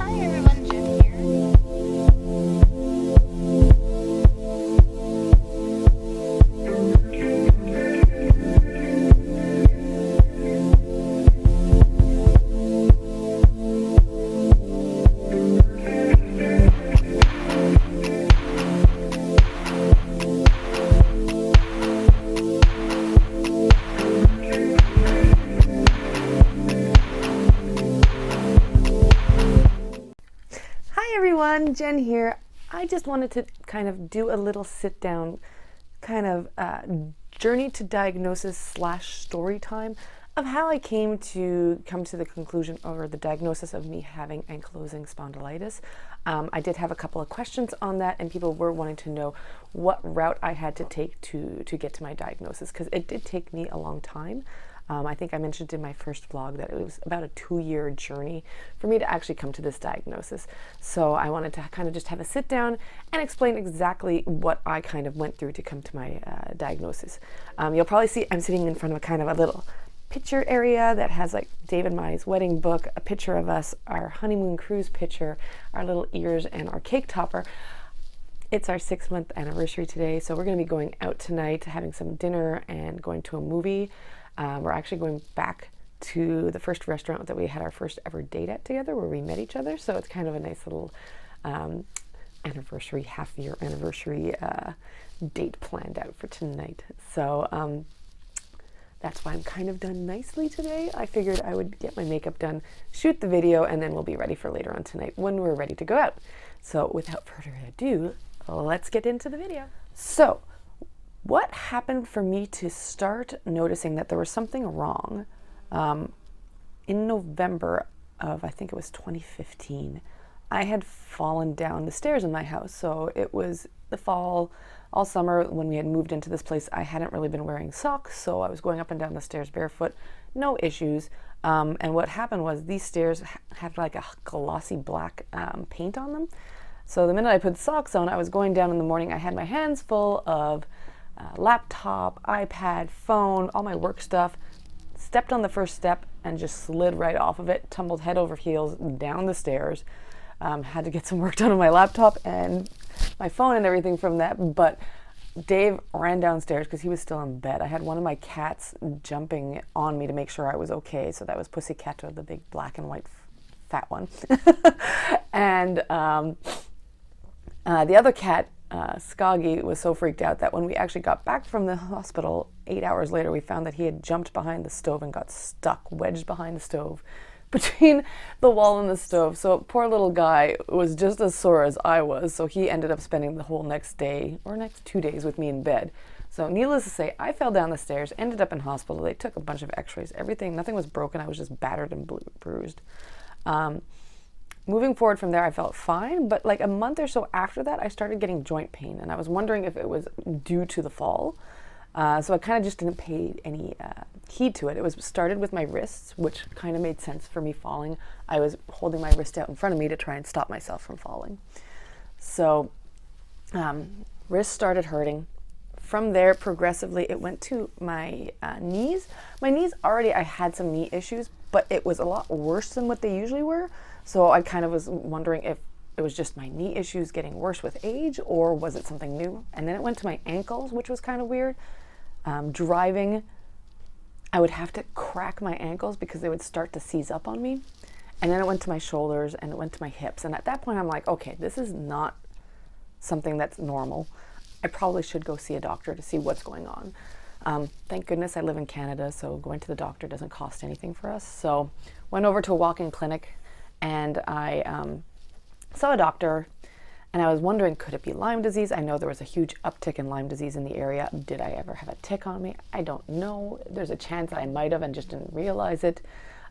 Hi everyone, Jen here. Hi everyone, Jen here. I just wanted to kind of do a little sit down kind of journey to diagnosis slash story time of how I come to the conclusion or the diagnosis of me having ankylosing spondylitis. I did have a couple of questions on that, and people were wanting to know what route I had to take to get to my diagnosis, because it did take me a long time. I think I mentioned in my first vlog that it was about a 2-year journey for me to actually come to this diagnosis. So I wanted to kind of just have a sit down and explain exactly what I kind of went through to come to my diagnosis. You'll probably see I'm sitting in front of a kind of a little picture area that has like Dave and Mai's wedding book, a picture of us, our honeymoon cruise picture, our little ears, and our cake topper. It's our 6-month anniversary today, so we're going to be going out tonight, having some dinner and going to a movie. We're actually going back to the first restaurant that we had our first ever date at together, where we met each other. So it's kind of a nice little anniversary, half-year anniversary date planned out for tonight. So that's why I'm kind of done nicely today. I figured I would get my makeup done, shoot the video, and then we'll be ready for later on tonight when we're ready to go out. So without further ado, let's get into the video. So what happened for me to start noticing that there was something wrong? In November of, I think it was 2015, I had fallen down the stairs in my house. So it was the fall, all summer when we had moved into this place. I hadn't really been wearing socks, so I was going up and down the stairs barefoot, no issues. And what happened was these stairs had like a glossy black paint on them. So the minute I put socks on, I was going down in the morning, I had my hands full of laptop, iPad, phone, all my work stuff, stepped on the first step and just slid right off of it, tumbled head over heels down the stairs. Had to get some work done on my laptop and my phone and everything from that, but Dave ran downstairs because he was still in bed. I had one of my cats jumping on me to make sure I was okay, so that was Pussycat, the big black and white fat one. And the other cat, Skoggy, was so freaked out that when we actually got back from the hospital 8 hours later, we found that he had jumped behind the stove and got stuck, wedged behind the stove, between the wall and the stove. So poor little guy was just as sore as I was, so he ended up spending the whole next day, or next 2 days, with me in bed. So needless to say, I fell down the stairs, ended up in hospital. They took a bunch of x-rays, everything, nothing was broken. I was just battered and bruised. Moving forward from there, I felt fine, but like a month or so after that, I started getting joint pain, and I was wondering if it was due to the fall. So I kind of just didn't pay any heed to it. It was started with my wrists, which kind of made sense for me falling. I was holding my wrist out in front of me to try and stop myself from falling. So wrists started hurting. From there, progressively, it went to my knees. My knees already, I had some knee issues, but it was a lot worse than what they usually were. So I kind of was wondering if it was just my knee issues getting worse with age, or was it something new? And then it went to my ankles, which was kind of weird. Driving, I would have to crack my ankles because they would start to seize up on me. And then it went to my shoulders, and it went to my hips. And at that point, I'm like, okay, this is not something that's normal. I probably should go see a doctor to see what's going on. Thank goodness I live in Canada, so going to the doctor doesn't cost anything for us. So went over to a walk-in clinic, and I saw a doctor, and I was wondering, could it be Lyme disease? I know there was a huge uptick in Lyme disease in the area. Did I ever have a tick on me? I don't know. There's a chance that I might have and just didn't realize it.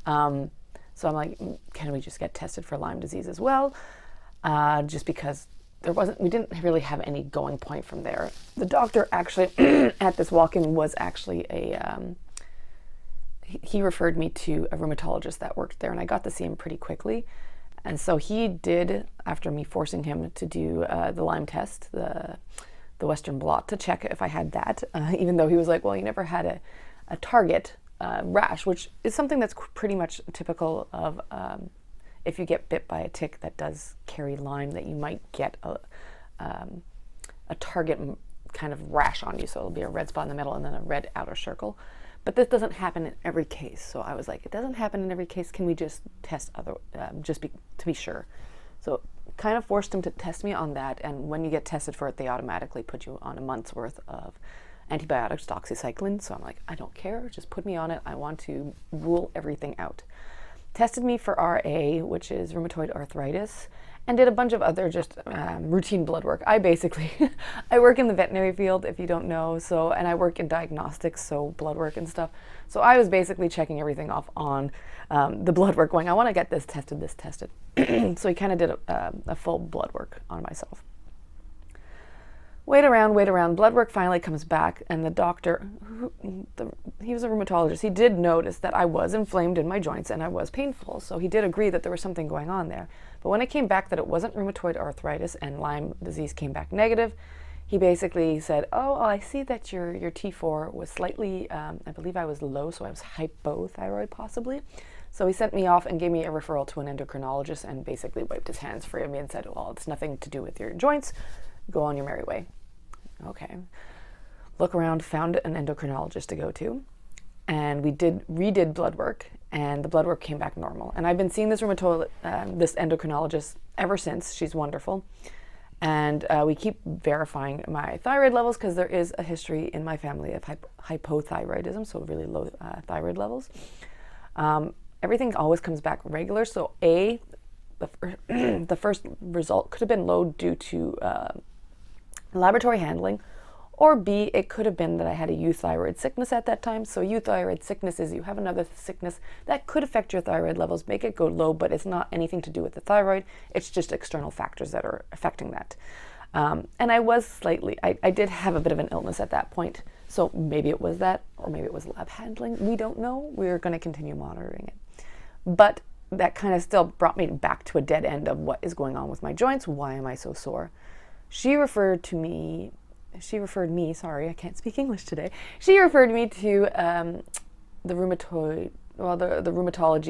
So I'm like, can we just get tested for Lyme disease as well? Just because we didn't really have any going point from there. The doctor actually at this walk-in was actually he referred me to a rheumatologist that worked there, and I got to see him pretty quickly. And so he did, after me forcing him to do the Lyme test, the Western blot, to check if I had that, even though he was like, well, you never had a target rash, which is something that's pretty much typical of if you get bit by a tick that does carry Lyme, that you might get a target kind of rash on you. So it'll be a red spot in the middle and then a red outer circle. But this doesn't happen in every case. So I was like, it doesn't happen in every case. Can we just test to be sure? So kind of forced him to test me on that. And when you get tested for it, they automatically put you on a month's worth of antibiotics, doxycycline. So I'm like, I don't care. Just put me on it. I want to rule everything out. Tested me for RA, which is rheumatoid arthritis, and did a bunch of other just routine blood work. I work in the veterinary field, if you don't know, and I work in diagnostics, so blood work and stuff. So I was basically checking everything off on the blood work, going, I want to get this tested. So he kind of did a full blood work on myself. Wait around. Blood work finally comes back, and the doctor, he was a rheumatologist, he did notice that I was inflamed in my joints and I was painful. So he did agree that there was something going on there. But when it came back that it wasn't rheumatoid arthritis and Lyme disease came back negative, he basically said, oh, I see that your T4 was slightly, I believe I was low, so I was hypothyroid possibly. So he sent me off and gave me a referral to an endocrinologist and basically wiped his hands free of me and said, well, it's nothing to do with your joints. Go on your merry way. Okay. Look around, found an endocrinologist to go to, and we redid blood work, and the blood work came back normal. And I've been seeing this endocrinologist ever since. She's wonderful. And we keep verifying my thyroid levels because there is a history in my family of hypothyroidism, so really low thyroid levels. Everything always comes back regular. So the first result could have been low due to laboratory handling, or B, it could have been that I had a euthyroid sickness at that time. So euthyroid sickness is you have another sickness that could affect your thyroid levels, make it go low, but it's not anything to do with the thyroid. It's just external factors that are affecting that. And I did have a bit of an illness at that point. So maybe it was that, or maybe it was lab handling. We don't know. We're going to continue monitoring it. But that kind of still brought me back to a dead end of what is going on with my joints. Why am I so sore? She referred me, sorry, I can't speak English today. She referred me to the rheumatology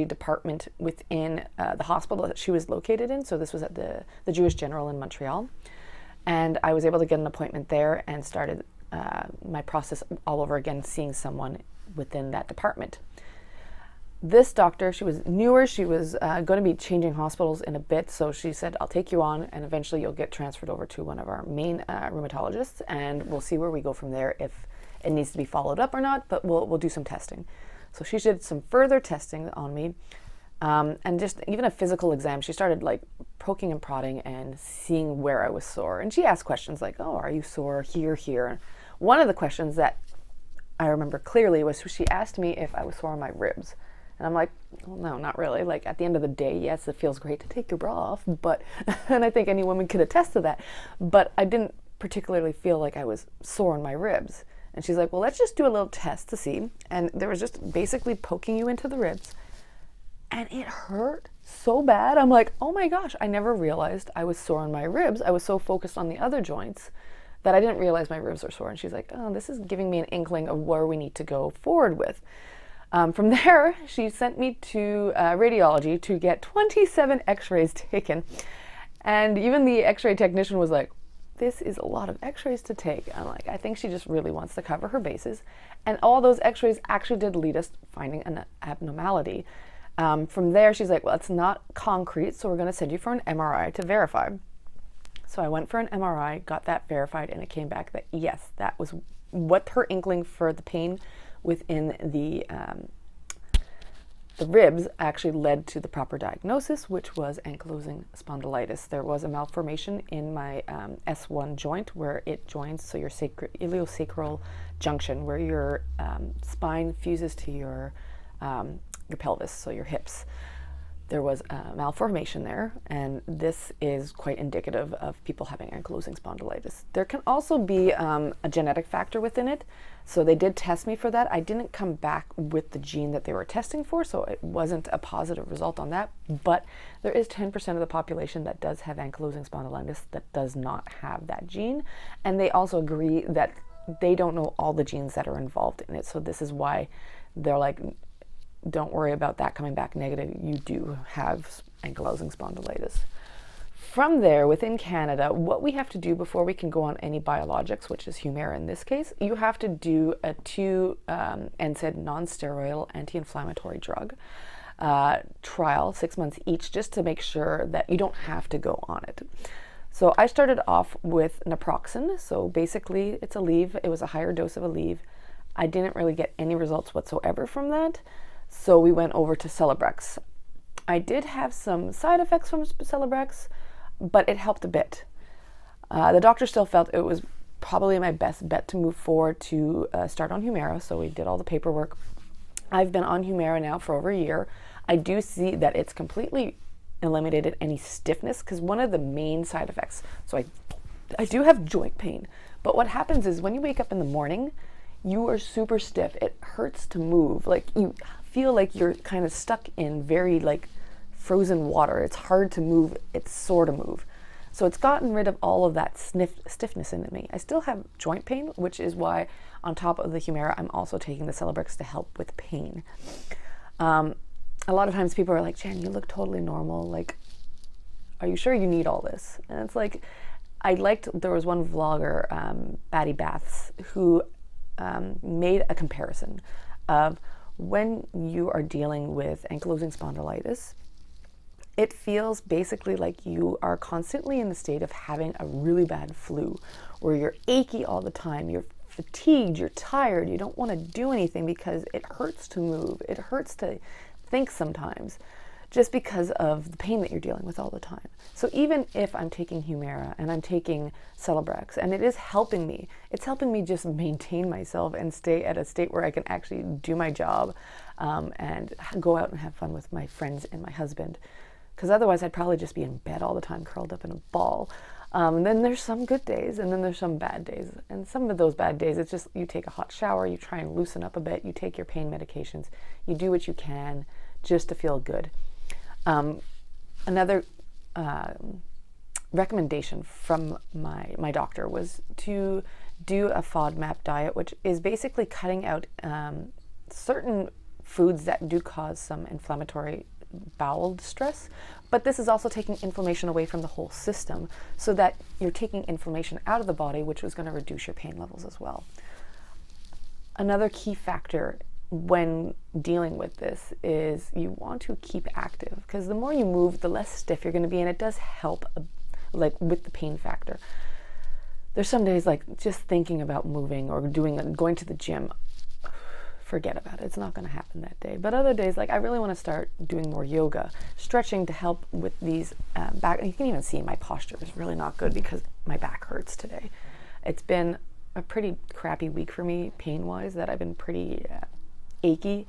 department within the hospital that she was located in. So this was at the Jewish General in Montreal. And I was able to get an appointment there and started my process all over again, seeing someone within that department. This doctor, she was newer, she was going to be changing hospitals in a bit, so she said, I'll take you on and eventually you'll get transferred over to one of our main rheumatologists, and we'll see where we go from there, if it needs to be followed up or not, but we'll do some testing. So she did some further testing on me, and just even a physical exam. She started like poking and prodding and seeing where I was sore, and she asked questions like, oh, are you sore here? And one of the questions that I remember clearly was she asked me if I was sore on my ribs. And I'm like, well, no, not really. Like at the end of the day, yes, it feels great to take your bra off, but, and I think any woman could attest to that, but I didn't particularly feel like I was sore on my ribs. And she's like, well, let's just do a little test to see. And there was just basically poking you into the ribs, and it hurt so bad. I'm like, oh my gosh, I never realized I was sore on my ribs. I was so focused on the other joints that I didn't realize my ribs were sore. And she's like, oh, this is giving me an inkling of where we need to go forward with. From there, she sent me to radiology to get 27 x-rays taken. And even the x-ray technician was like, this is a lot of x-rays to take. I'm like, I think she just really wants to cover her bases. And all those x-rays actually did lead us finding an abnormality. From there, she's like, well, it's not concrete, so we're going to send you for an MRI to verify. So I went for an MRI, got that verified, and it came back that yes, that was what her inkling for the pain within the ribs actually led to the proper diagnosis, which was ankylosing spondylitis. There was a malformation in my S1 joint where it joins, so your iliosacral junction, where your spine fuses to your pelvis, so your hips. There was a malformation there, and this is quite indicative of people having ankylosing spondylitis. There can also be a genetic factor within it, so they did test me for that. I didn't come back with the gene that they were testing for, so it wasn't a positive result on that, but there is 10% of the population that does have ankylosing spondylitis that does not have that gene, and they also agree that they don't know all the genes that are involved in it, so this is why they're like, don't worry about that coming back negative. You do have ankylosing spondylitis. From there, within Canada, what we have to do before we can go on any biologics, which is Humira in this case, you have to do a 2 NSAID non-steroidal anti-inflammatory drug trial, 6 months each, just to make sure that you don't have to go on it. So I started off with naproxen. So basically it's Aleve. It was a higher dose of Aleve. I didn't really get any results whatsoever from that. So we went over to Celebrex. I did have some side effects from Celebrex, but it helped a bit. The doctor still felt it was probably my best bet to move forward to start on Humira. So we did all the paperwork. I've been on Humira now for over a year. I do see that it's completely eliminated any stiffness, because one of the main side effects, so I do have joint pain, but what happens is when you wake up in the morning, you are super stiff. It hurts to move. Like you feel like you're kind of stuck in very like frozen water. It's hard to move. It's sore to move. So it's gotten rid of all of that stiffness in me. I still have joint pain, which is why on top of the Humira, I'm also taking the Celebrex to help with pain. A lot of times people are like, Jen, you look totally normal. Like, are you sure you need all this? And it's like, there was one vlogger, Batty Baths, who made a comparison of when you are dealing with ankylosing spondylitis, it feels basically like you are constantly in the state of having a really bad flu, where you're achy all the time, you're fatigued, you're tired, you don't want to do anything because it hurts to move, it hurts to think sometimes, just because of the pain that you're dealing with all the time. So even if I'm taking Humira and I'm taking Celebrex, and it is helping me, it's helping me just maintain myself and stay at a state where I can actually do my job and go out and have fun with my friends and my husband. Because otherwise I'd probably just be in bed all the time, curled up in a ball. And then there's some good days, and then there's some bad days. And some of those bad days, it's just you take a hot shower, you try and loosen up a bit, you take your pain medications, you do what you can just to feel good. Another recommendation from my doctor was to do a FODMAP diet, which is basically cutting out certain foods that do cause some inflammatory bowel distress, but this is also taking inflammation away from the whole system, so that you're taking inflammation out of the body, which is going to reduce your pain levels as well. Another key factor when dealing with this is you want to keep active, because the more you move, the less stiff you're going to be, and it does help like with the pain factor. There's some days like just thinking about moving or going to the gym, forget about it. It's not going to happen that day. But other days, like I really want to start doing more yoga, stretching to help with these back. And you can even see my posture is really not good because my back hurts today. It's been a pretty crappy week for me pain-wise, that I've been pretty achy.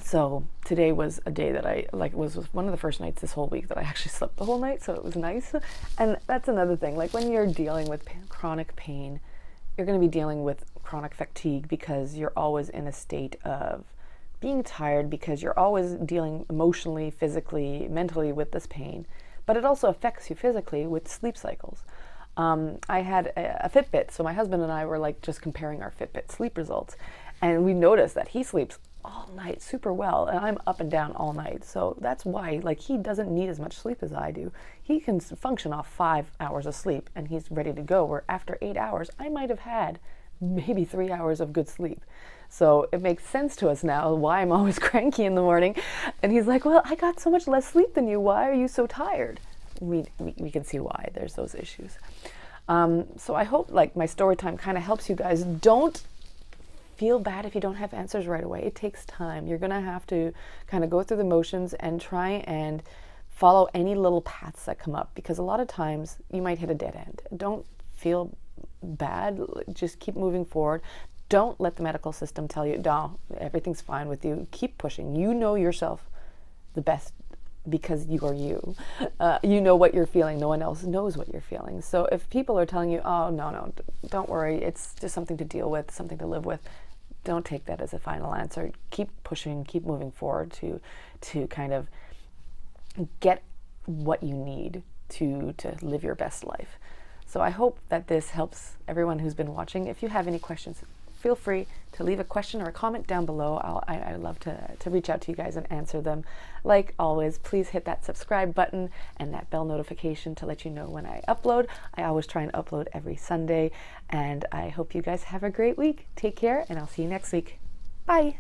So today was a day that I was one of the first nights this whole week that I actually slept the whole night, so it was nice. And that's another thing, like when you're dealing with chronic pain, you're going to be dealing with chronic fatigue because you're always in a state of being tired, because you're always dealing emotionally, physically, mentally with this pain. But it also affects you physically with sleep cycles. I had a Fitbit, so my husband and I were like just comparing our Fitbit sleep results, and we noticed that he sleeps all night super well, and I'm up and down all night. So that's why, like, he doesn't need as much sleep as I do. He can function off 5 hours of sleep and he's ready to go, where after 8 hours I might have had maybe 3 hours of good sleep. So it makes sense to us now why I'm always cranky in the morning. And he's like, well, I got so much less sleep than you, why are you so tired? We can see why there's those issues. So I hope like my story time kind of helps you guys. Don't feel bad if you don't have answers right away. It takes time. You're going to have to kind of go through the motions and try and follow any little paths that come up, because a lot of times you might hit a dead end. Don't feel bad. Just keep moving forward. Don't let the medical system tell you, no, everything's fine with you. Keep pushing. You know yourself the best because you are you. You know what you're feeling. No one else knows what you're feeling. So if people are telling you, oh, no, don't worry, it's just something to deal with, something to live with, don't take that as a final answer. Keep pushing, keep moving forward to kind of get what you need to live your best life. So I hope that this helps everyone who's been watching. If you have any questions, feel free to leave a question or a comment down below. I love to reach out to you guys and answer them. Like always, please hit that subscribe button and that bell notification to let you know when I upload. I always try and upload every Sunday, and I hope you guys have a great week. Take care, and I'll see you next week. Bye.